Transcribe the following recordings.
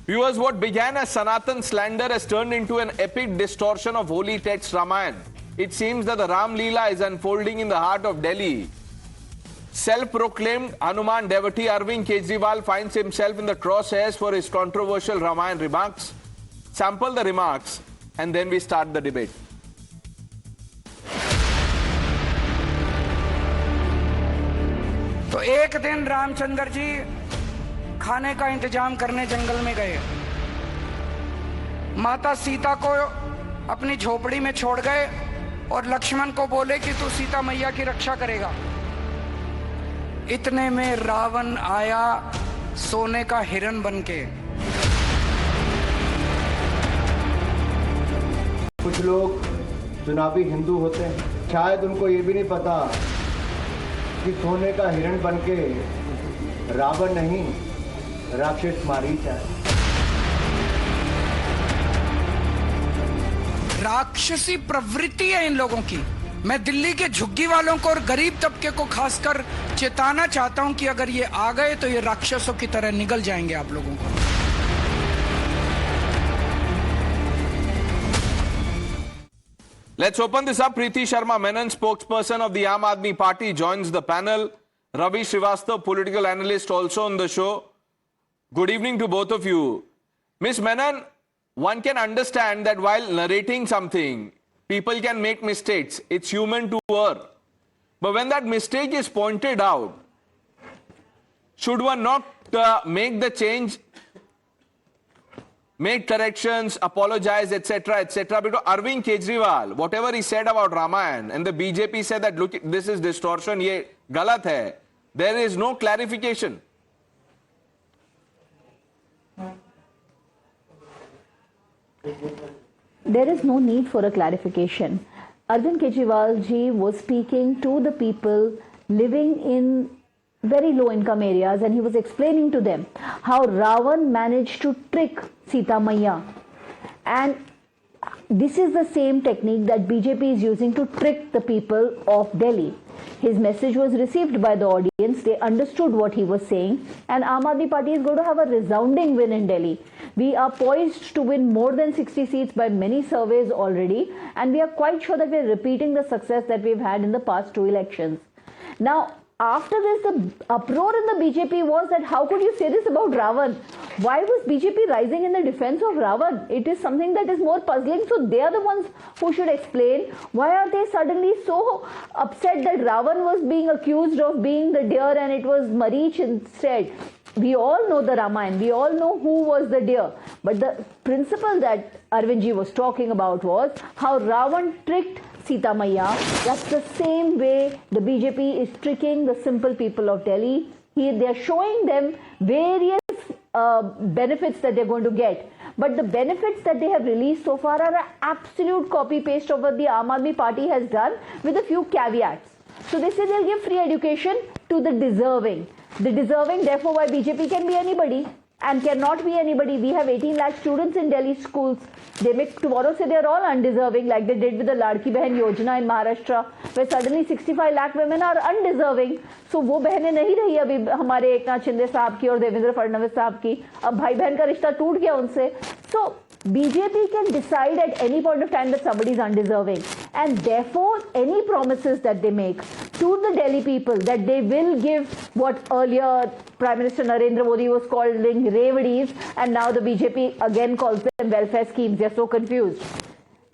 Viewers, what began as Sanatan slander has turned into an epic distortion of holy text Ramayana. It seems that the Ram Leela is unfolding in the heart of Delhi. Self-proclaimed Hanuman devotee Arvind Kejriwal finds himself in the crosshairs for his controversial Ramayana remarks. Sample the remarks and then we start the debate. तो एक दिन रामचंद्र जी खाने का इंतजाम करने जंगल में गए। माता सीता को अपनी झोपड़ी में छोड़ गए और लक्ष्मण को बोले कि तू सीता मैया की रक्षा करेगा। इतने में रावण आया सोने का हिरण बनके। कुछ लोग चुनावी हिंदू होते हैं, शायद उनको ये भी नहीं पता कि सोने का हिरण बनके रावण नहीं राक्षस मारीच है। राक्षसी प्रवृत्ति है इन लोगों की। मैं दिल्ली के झुग्गी वालों को और गरीब तबके को खासकर चेताना चाहता हूं कि अगर ये आ गए तो ये राक्षसों की तरह निगल जाएंगे आप लोगों को। Let's open this up. Preeti Sharma Menon, spokesperson of the Aam Aadmi Party, joins the panel. Ravi Srivastava, political analyst, also on the show. Good evening to both of you. Ms. Menon, one can understand that while narrating something, people can make mistakes. It's human to err. But when that mistake is pointed out, should one not make the change, make corrections, apologize, etc., etc.? Because Arvind Kejriwal, whatever he said about Ramayana, and the BJP said that, look, this is distortion, ye galat hai, there is no clarification. There is no need for a clarification. Arvind Kejriwal ji was speaking to the people living in very low income areas, and he was explaining to them how Ravan managed to trick Sita Maiya. And this is the same technique that BJP is using to trick the people of Delhi. His message was received by the audience. They understood what he was saying, and Aam Aadmi Party is going to have a resounding win in Delhi. We are poised to win more than 60 seats by many surveys already, and we are quite sure that we are repeating the success that we've had in the past two elections. Now, after this, the uproar in the BJP was that how could you say this about Ravan? Why was BJP rising in the defense of Ravan? It is something that is more puzzling. So they are the ones who should explain why are they suddenly so upset that Ravan was being accused of being the deer and it was Marich instead. We all know the Ramayana. We all know who was the deer. But the principle that Arvindji was talking about was how Ravan tricked Sita Maiya. That's the same way the BJP is tricking the simple people of Delhi. They are showing them various benefits that they're going to get. But the benefits that they have released so far are an absolute copy-paste of what the Aam Aadmi Party has done with a few caveats. So they say they'll give free education to the deserving. The deserving, therefore, why BJP can be anybody and cannot be anybody. We have 18 lakh students in Delhi schools. They make tomorrow say they're all undeserving, like they did with the Ladki Behan Yojana in Maharashtra, where suddenly 65 lakh women are undeserving. So वो बहनें नहीं रही अभी हमारे एकनाथ शिंदे साहब की और देवेंद्र फडणवीस साहब की. अब भाई बहन का रिश्ता टूट गया उनसे. So BJP can decide at any point of time that somebody is undeserving, and therefore any promises that they make to the Delhi people that they will give what earlier Prime Minister Narendra Modi was calling revadis, and now the BJP again calls them welfare schemes. They're so confused.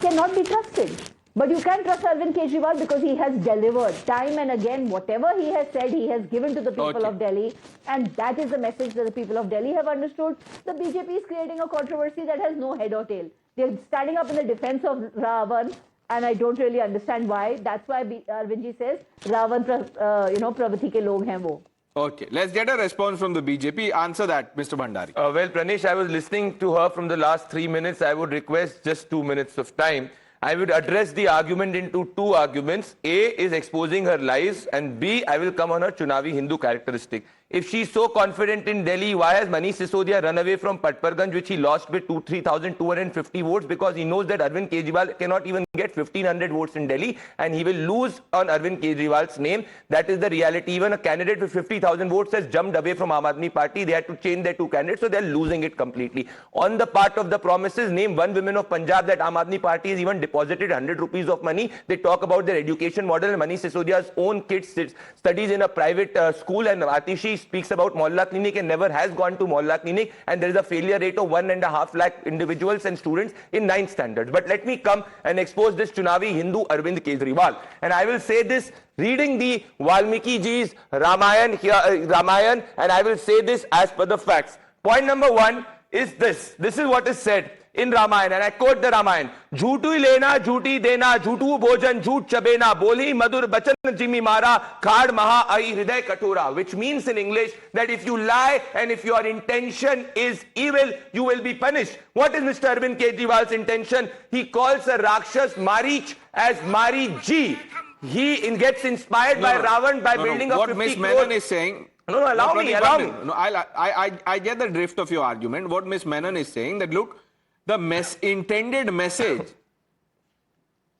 Cannot be trusted. But you can trust Arvind Kejriwal because he has delivered time and again whatever he has said, he has given to the people of Delhi, and that is the message that the people of Delhi have understood. The BJP is creating a controversy that has no head or tail. They're standing up in the defense of Ravan, and I don't really understand why. That's why Arvindji says Ravan, pravati ke log hain wo. Okay, let's get a response from the BJP. Answer that, Mr. Bhandari. Well, Pranesh, I was listening to her from the last 3 minutes. I would request just 2 minutes of time. I would address the argument into two arguments. A is exposing her lies, and B, I will come on her Chunavi Hindu characteristic. If she's so confident in Delhi, why has Manish Sisodia run away from Patparganj, which he lost with 3,250 votes? Because he knows that Arvind Kejriwal cannot even get 1,500 votes in Delhi, and he will lose on Arvind Kejriwal's name. That is the reality. Even a candidate with 50,000 votes has jumped away from Aam Aadmi Party. They had to change their two candidates, so they're losing it completely. On the part of the promises, name one woman of Punjab that Aam Aadmi Party has even deposited 100 rupees of money. They talk about their education model, and Manish Sisodia's own kids studies in a private school, and Atishi speaks about Mohalla Clinic and never has gone to Mohalla Clinic, and there is a failure rate of 1.5 lakh individuals and students in 9th standards. But let me come and expose this Chunavi Hindu Arvind Kejriwal. And I will say this, reading the Valmiki ji's Ramayan, and I will say this as per the facts. Point number 1 is this. This is what is said in Ramayana, and I quote the Ramayana. Jhootu lena, jhooti dena, jhootu bhojan, jhoot chabena, boli madur bachan jimmi mara, khad maha ai hriday katura, which means in English that if you lie and if your intention is evil, you will be punished. What is Mr. Arvind Kejriwal's intention? He calls a Rakshas Marich as Mariji. He gets inspired by Ravan by building a 50 What Miss crore... Menon is saying... No, allow me. No, I get the drift of your argument. What Miss Menon is saying that, look, the intended message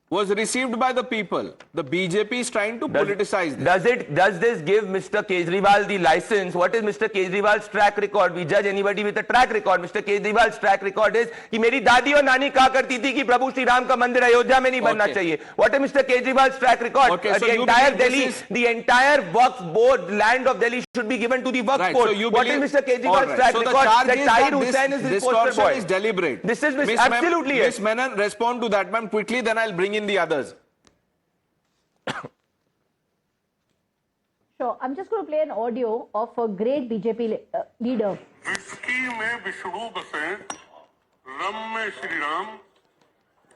was received by the people. The BJP is trying to politicize this. Does this give Mr. Kejriwal the license? What is Mr. Kejriwal's track record? We judge anybody with a track record. Mr. Kejriwal's track record is कि मेरी दादी और नानी कहा करती थी कि प्रभु श्री राम का मंदिर अयोध्या में नहीं बनना चाहिए. What is Mr. Kejriwal's track record? Okay, so the you entire believe Delhi, this is- the entire Waqf board, land of Delhi should be given to the Waqf Right, board. so you What is believe- Mr. Kejriwal's All right. track So the record? charge That is Tahir that Hussain is his this poster distortion boy. is deliberate. This is Miss absolutely Miss Menon, respond to that, ma'am, quickly, then I'll bring in the others. So I'm just going to play an audio of a great BJP leader. Whisky में विष्णु बसे, रम में श्री राम,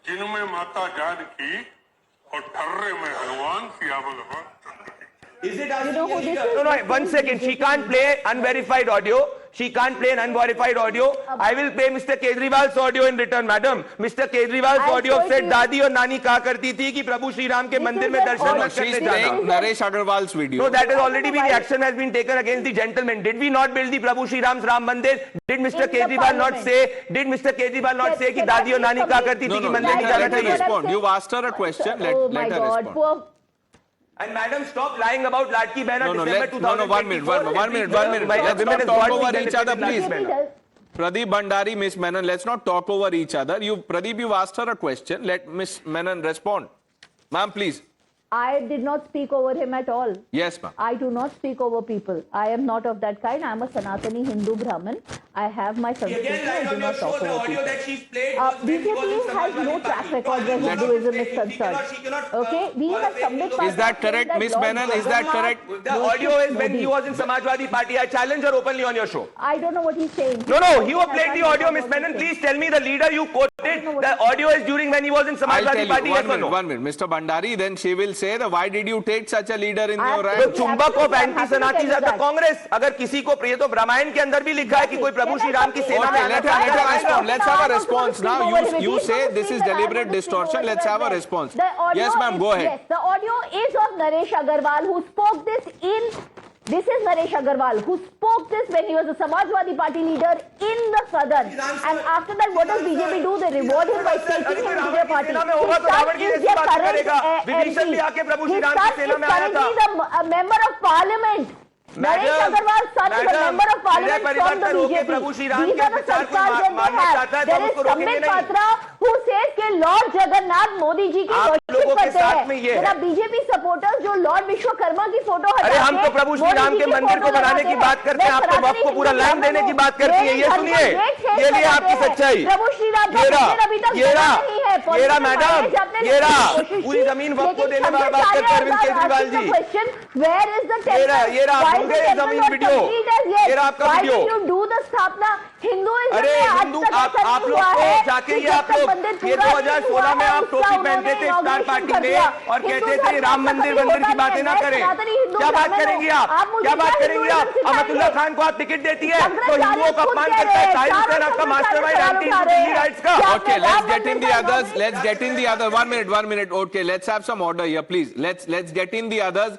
जिनमें माता जानकी और ठर्रे में हनुमान सियावल हो. Is it You know who this is? No, 1 second. She can't play unverified audio. She can't play an unverified audio. I will play Mr. Kejriwal's audio in return, madam. Mr. Kejriwal's I audio told said you- दादी और नानी कहा करती थी कि प्रभु श्री राम के This मंदिर is में an दर्शन audio. मत She's करने playing जाना. Naresh Agarwal's video. No, that has already been, the Why? action has been taken against the gentleman. Did we not build the Prabhu Shri Ram's Ram Mandir? Did Mr. In the Kejriwal not parliament. say? Did Mr. Kejriwal not say कि Can I दादी और please नानी कहा complete? करती No, थी कि no, मंदिर नहीं let जाना her चाहिए? respond. You've asked her a question. Oh my Let her God, respond. poor. And madam, stop lying about Ladki Behna No, December 2024. 1 minute. Let's not talk over each other, please. Pradeep Bhandari, Miss Menon, let's not talk over each other. Pradeep, you've asked her a question. Let Miss Menon respond. Ma'am, please. I did not speak over him at all. Yes, ma'am. I do not speak over people. I am not of that kind. I am a Sanatani Hindu Brahmin. I have my Sanskrit. I do not talk over people. she's played. BJP has no track record where Hinduism is concerned. Okay? We have Sambit Patra Is that correct, saying Miss Lord Menon? Is that Jagannath correct? The audio is when Modi. he was in Samajwadi Party. I challenge her openly on your show. I don't know what he's saying. No, you have played the audio, Miss Menon. Please tell me the leader you quoted. The audio is during when he was in I'll tell Samajwadi you. Party. Yes or 1 minute. no? Mr. Bhandari, then she will say that why did you take such a leader in your The rank? chumbak of Absolutely, I'm happy to anti-Sanatis tell are the you that. Congress. अगर किसी को प्रिय तो रामायण के अंदर भी लिखा है कि कोई प्रभु श्री राम की सेना में Okay, आना let चाहता her है. respond. Let's have a response now. Speak over him. You He's say going to this is speak and I'm deliberate going to speak distortion. over Let's him have a as well. response. The audio Yes, ma'am, is- go ahead. Yes, the audio is of Naresh Agarwal, who spoke this in. This is Naresh Agarwal, who spoke this when he was a Samajwadi Party leader in the Southern. And after that, what does BJP do? They reward him by taking him to their party. सेना में होगा तो रावण की His son is जैसी their बात current करेगा. विभीषण भी आके प्रभु श्री His राम की son is सेना में आया था. currently the member of parliament. Naresh Agarwal's son is a member of parliament from the BJP. Prabhu Shri Ram These के are the विचार को sanskars that मानना they चाहता है have. तो There is उसको रोकेंगे Sambit नहीं. Patra who says कि लॉर्ड जगन्नाथ मोदी जी की आप वर्शिप लोगों के करते साथ में ये हैं. है. जरा बीजेपी सपोर्टर्स जो लॉर्ड विश्वकर्मा की फोटो हटा अरे हम के तो प्रभु श्री मोदी राम जी के की मंदिर को फोटो बनाने की लगाते बात करते हैं. मैं आप तो सनातनी वक्त को पूरा हिंदू लैंड देने की बात करती है. ये मेरे सुनिए. धर्म को गेट ये लिए फेंक आपकी करते हैं. सच्चाई. प्रभु श्री राम का ये रहा. मंदिर अभी तक ये बना रहा. नहीं है. ये रहा Political मैडम. violence आपने ये लगाने रहा. की कोशिश पूरी की. जमीन वक्त को लेकिन देने वाली Sambit बात करते हैं Arvind Patra Kejriwal asking the ji. question, where is the temple? ये रहा. Why is ढूंढे the ये temple जमीन not video. complete as yet? ये रहा आपका Why video. did you do the स्थापना? हिंदुइज्म अरे में आज हिंदू तक ऐसा आप नहीं लोग हुआ को है जाके कि ये जब आप तक लोग मंदिर ये पूरा नहीं 2016 हुआ में है, आप उसका टोपी उन्होंने पहनते थे स्टार inauguration पार्टी कर में दिया. और कहते हिंदू थे धर्म राम का मंदिर कभी मंदिर की होता बातें ना नहीं है. करें. सनातनी हिंदू क्या बात ब्राह्मण करेंगी हो. आप? मुझे क्या बात क्या करेंगी आप? हिंदुइज्म अमतुल्ला सिखाएंगे? खान को आप टिकट देती है तो शंकराचार्य हिंदुओं का खुद अपमान कह करता रहे है. हैं, ताहिर चारों हुसैन आपका मास्टरमाइंड शंकराचार्य एंटी उठा रहे दिल्ली हैं. राइट्स का. क्या Okay, आपने let's Ram get in the मंदिर का others. नाम Let's get in the other. 1 minute. Okay, let's have some order here, please. Let's get in the others.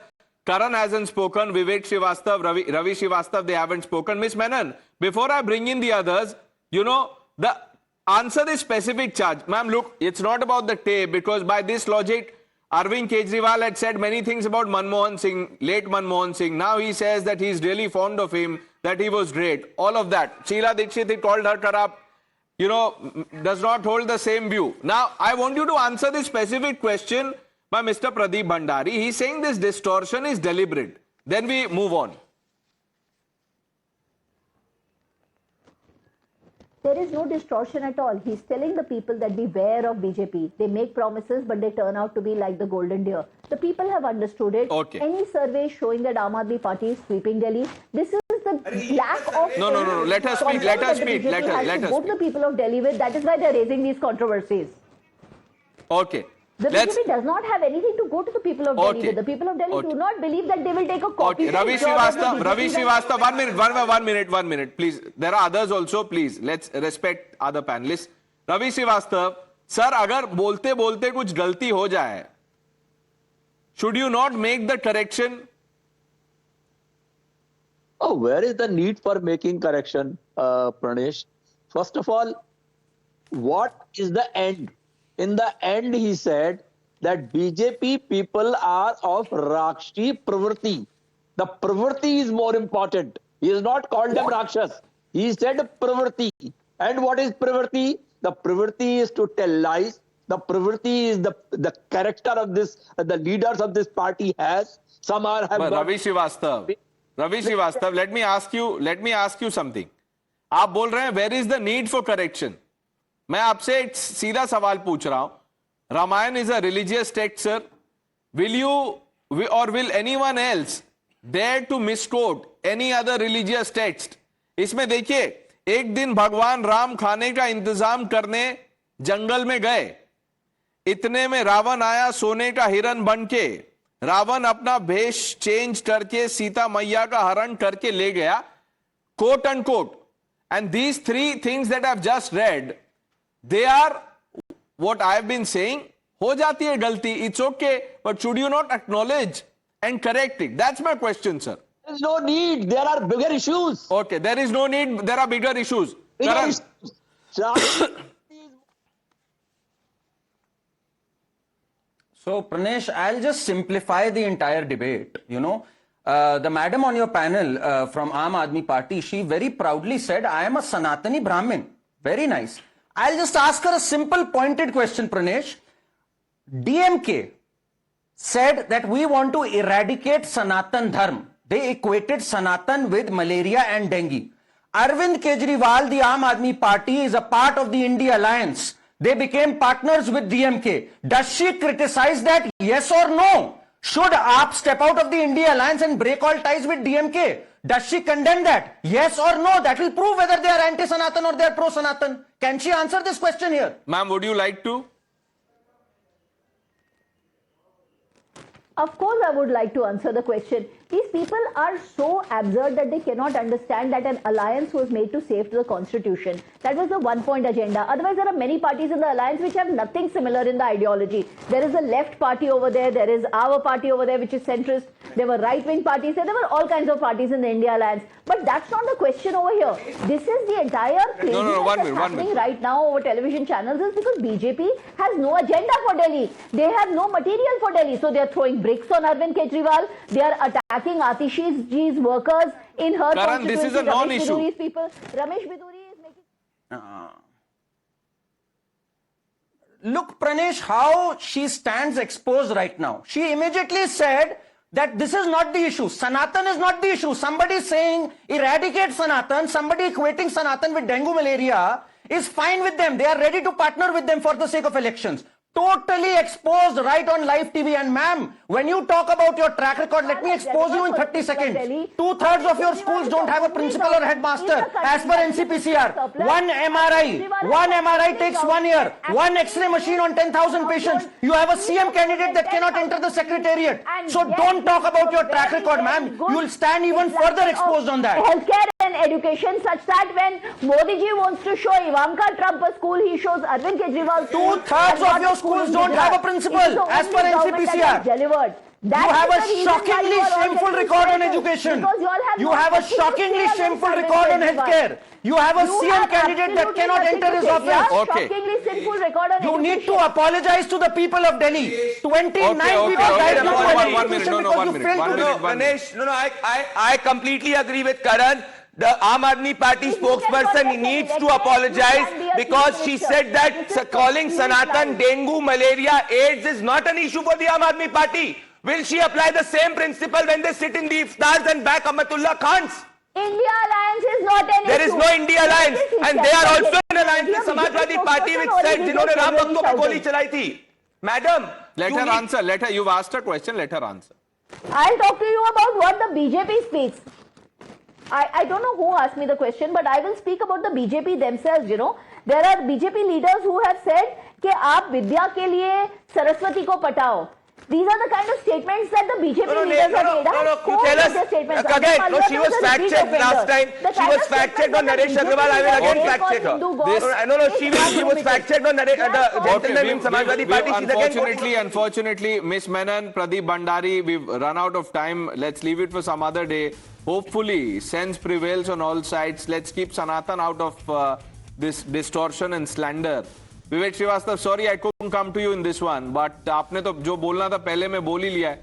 Karan hasn't spoken. Vivek Srivastava, Ravi Srivastava, they haven't spoken. Miss Menon, before I bring in the others, you know, the answer this specific charge. Ma'am, look, it's not about the tape, because by this logic, Arvind Kejriwal had said many things about Manmohan Singh, late Manmohan Singh. Now he says that he's really fond of him, that he was great. All of that. Sheila Dikshit, he called her corrupt, you know, does not hold the same view. Now, I want you to answer this specific question by Mr. Pradeep Bhandari. He's saying this distortion is deliberate. Then we move on. There is no distortion at all. He's telling the people that beware of BJP. They make promises, but they turn out to be like the golden deer. The people have understood it. Okay. Any survey showing that Aam Aadmi Party is sweeping Delhi, this is the lack of... No. Let her speak. Let her speak. Let her go to the people of Delhi with. That is why they're raising these controversies. Okay. The BJP does not have anything to go to the people of Delhi with. The people of Delhi do not believe that they will take a copy. Okay, Ravi Srivastava, 1 minute, please. There are others also, please. Let's respect other panelists. Ravi Srivastava, sir, अगर बोलते बोलते कुछ गलती हो जाए, should you not make the correction? Oh, where is the need for making correction, Pranesh? First of all, what is the end? In the end, he said that BJP people are of Rakshi Pravrti. The Pravrti is more important. He has not called them Rakshas. He said Pravrti. And what is Pravrti? The Pravrti is to tell lies. The Pravrti is the character of this, the leaders of this party has. Some are have But Ravi Srivastava, let me ask you something. आप बोल रहे हैं where is the need for correction? मैं आपसे एक सीधा सवाल पूछ रहा हूं. Ramayan is a religious text, sir. Will anyone else dare to misquote any other religious text? इसमें देखिए, एक दिन भगवान राम खाने का इंतजाम करने जंगल में गए. इतने में रावण आया सोने का हिरण बनके. रावण अपना भेष चेंज करके सीता मैया का हरण करके ले गया. Quote unquote. And these three things that I've just read, they are what I've been saying. हो जाती है गलती, it's okay, but should you not acknowledge and correct it? That's my question, sir. There is no need. There are bigger issues. Okay, there is no need. There are bigger issues. Bigger Karan. issues. So, Pranesh, I'll just simplify the entire debate. You know, the madam on your panel from Aam Aadmi Party, she very proudly said, I am a Sanatani Brahmin. Very nice. I'll just ask her a simple pointed question, Pranesh. DMK said that we want to eradicate Sanatan Dharma. They equated Sanatan with malaria and dengue. Arvind Kejriwal, the Aam Aadmi Party, is a part of the India Alliance. They became partners with DMK. Does she criticize that? Yes or no? Should AAP step out of the India Alliance and break all ties with DMK? Does she condemn that? Yes or no? That will prove whether they are anti-Sanatan or they are pro-Sanatan. Can she answer this question here? Ma'am, would you like to? Of course, I would like to answer the question. These people are so absurd that they cannot understand that an alliance was made to save the constitution. That was the one-point agenda. Otherwise, there are many parties in the alliance which have nothing similar in the ideology. There is a left party over there. There is our party over there, which is centrist. There were right-wing parties. There were all kinds of parties in the India alliance. But that's not the question over here. This is the entire craziness that's happening right now over television channels is because BJP has no agenda for Delhi. They have no material for Delhi. So they are throwing bricks on Arvind Kejriwal. They are attacking Atishi's G's workers in her Karan, this is a non-issue. Ramesh Biduri is making... Look, Pranesh, how she stands exposed right now. She immediately said that this is not the issue. Sanatan is not the issue. Somebody saying eradicate Sanatan, somebody equating Sanatan with dengue malaria is fine with them. They are ready to partner with them for the sake of elections. Totally exposed right on live TV. And ma'am, when you talk about your track record, let me expose you in 30 seconds. 2/3 of your schools don't have a principal or headmaster as per NCPCR. One MRI takes 1 year. One X-ray machine on 10,000 patients. You have a CM candidate that cannot enter the secretariat. So don't talk about your track record, ma'am. You will stand even further exposed on that. Healthcare and education such that when Modi ji wants to show Ivanka Trump a school, he shows Arvind Kejriwal. 2/3 of your schools don't have a principal as per NCPCR. Delivered. That You have is a the reason why shockingly you are all shameful getting record on stressed. education. Because you all have You no have a nothing to shockingly say shameful against record on Arvind healthcare. Kejriwal. You have a You CM have candidate that absolutely cannot nothing enter to his say. office. Yeah, Okay. shockingly sinful record on You need to education. apologize to the people of Delhi. 29 people died due to One minute, education no, because one you minute, failed one to minute. Ganesh, I completely agree with Karan. The Aam Aadmi Party If you can spokesperson contest needs an to election, apologize you can be a because chief she minister. said that This is calling complete Sanatan lies. dengue, malaria, AIDS is not an issue for the Aam Aadmi Party. Will she apply the same principle when they sit in the iftars and back Amatullah Khans? India Alliance is not an issue. There is no India Alliance, This is and they are capital also in Delhi. alliance with BJP Samajwadi Party, which spokesperson said already जिन्होंने just Ram already भक्तों पे गोली shouted. चलाई थी. Madam, Let you her need- answer. Let her. You've asked a question. Let her answer. I'll talk to you about what the BJP speaks. I don't know who asked me the question, but I will speak about the BJP themselves, you know. There are BJP leaders who have said कि आप विद्या के लिए सरस्वती को पटाओ. These are the kind of statements that the BJP leaders have made. I have you tell us statements. again. No, she was fact checked last time. She was fact checked on Naresh Agrawal. I will again fact check her. She was fact checked on the gentleman in Samajwadi Party. She's again Unfortunately, Miss Menon, Pradeep Bhandari, we've run out of time. Let's leave it for some other day. Hopefully, sense prevails on all sides. Let's keep Sanatan out of this distortion and slander. Vivek Srivastava, sorry I couldn't come to you in this one, but आपने तो जो बोलना था पहले में बोल ही लिया है.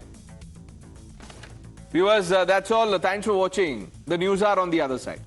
Viewers, that's all. Thanks for watching. The news are on the other side.